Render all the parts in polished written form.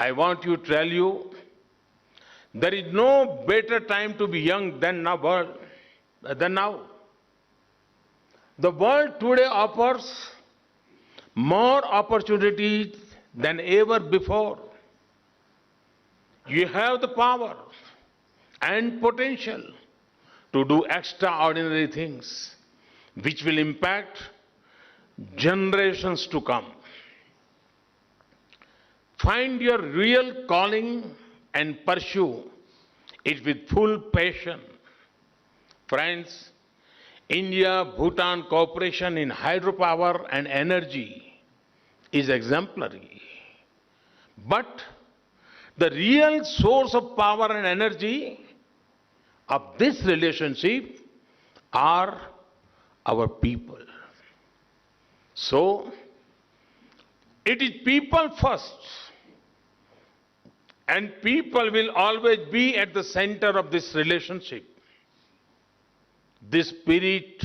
I want to tell you, there is no better time to be young than now. The world today offers more opportunities than ever before. You have the power and potential to do extraordinary things which will impact generations to come. Find your real calling and pursue it with full passion. Friends, India-Bhutan cooperation in hydropower and energy is exemplary. But the real source of power and energy of this relationship are our people. So, it is people first, and people will always be at the center of this relationship. This spirit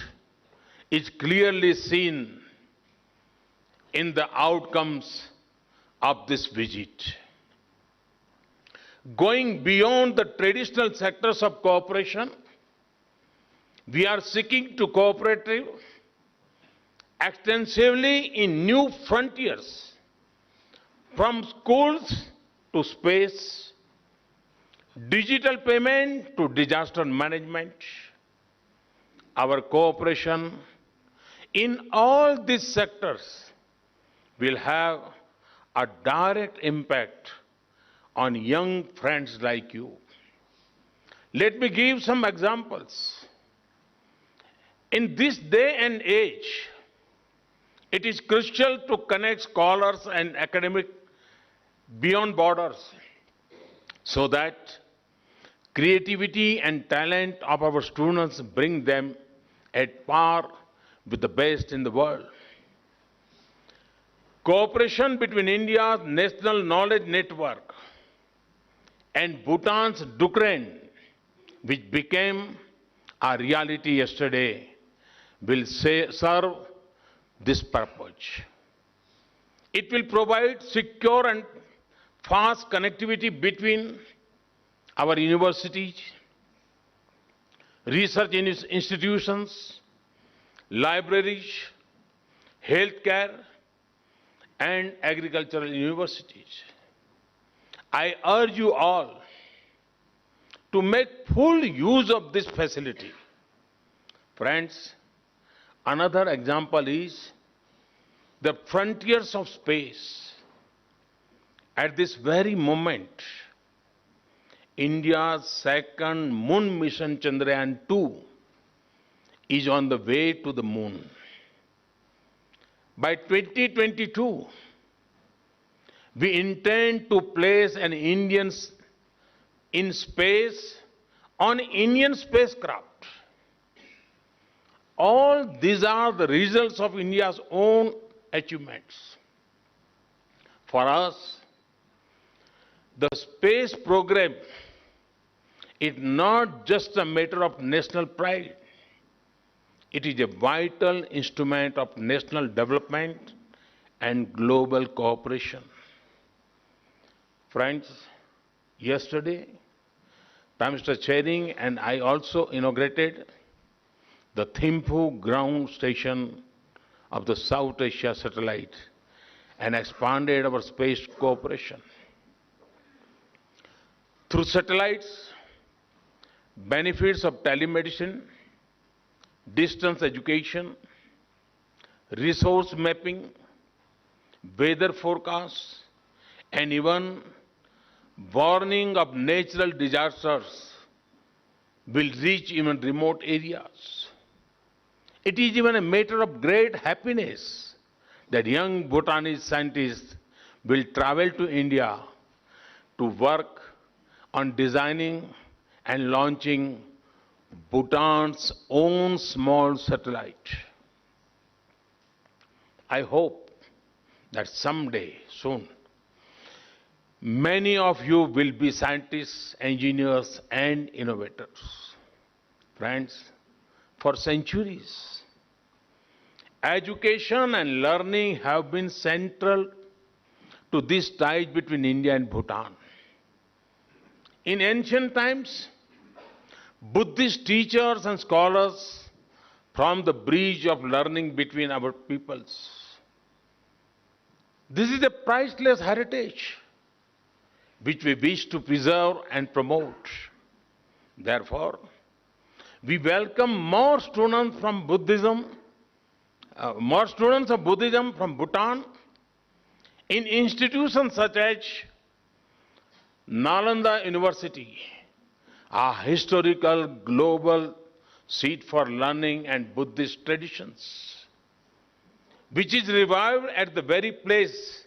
is clearly seen in the outcomes of this visit. Going beyond the traditional sectors of cooperation, we are seeking to cooperate extensively in new frontiers, from schools to space, digital payment to disaster management. Our cooperation in all these sectors will have a direct impact on young friends like you. Let me give some examples. In this day and age, it is crucial to connect scholars and academics beyond borders so that creativity and talent of our students bring them at par with the best in the world. Cooperation between India's National Knowledge Network and Bhutan's Dukren, which became a reality yesterday, will serve this purpose. It will provide secure and fast connectivity between our universities, research institutions, libraries, healthcare, and agricultural universities. I urge you all to make full use of this facility. Friends, another example is the frontiers of space. At this very moment, India's second moon mission Chandrayaan-2 is on the way to the moon. By 2022, we intend to place an Indian in space on Indian spacecraft. All these are the results of India's own achievements. For us, the space program is not just a matter of national pride. It is a vital instrument of national development and global cooperation. Friends, yesterday, Prime Minister Tsering and I also inaugurated the Thimphu ground station of the South Asia satellite and expanded our space cooperation. Through satellites, benefits of telemedicine, distance education, resource mapping, weather forecasts, and even warning of natural disasters will reach even remote areas. It is even a matter of great happiness that young Bhutanese scientists will travel to India to work on designing and launching Bhutan's own small satellite. I hope that someday, soon, many of you will be scientists, engineers, and innovators. Friends, for centuries, education and learning have been central to this tie between India and Bhutan. In ancient times, Buddhist teachers and scholars formed the bridge of learning between our peoples. This is a priceless heritage which we wish to preserve and promote. Therefore, we welcome more students from Buddhism, more students of Buddhism from Bhutan in institutions such as Nalanda University, a historical global seat for learning and Buddhist traditions, which is revived at the very place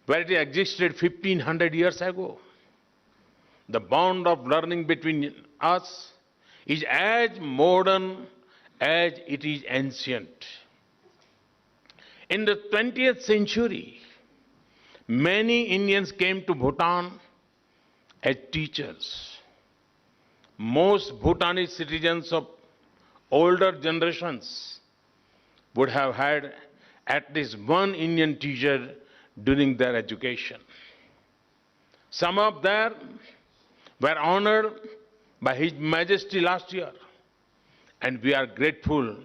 where it existed 1500 years ago. The bond of learning between us is as modern as it is ancient. In the 20th century, many Indians came to Bhutan as teachers. Most Bhutanese citizens of older generations would have had at least one Indian teacher during their education. Some of them were honored by His Majesty last year, and we are grateful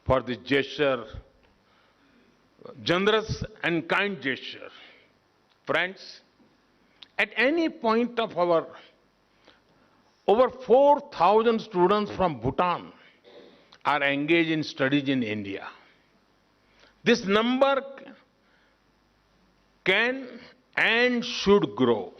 for this gesture, generous and kind gesture. Friends, at any point of our over 4,000 students from Bhutan are engaged in studies in India. This number can and should grow.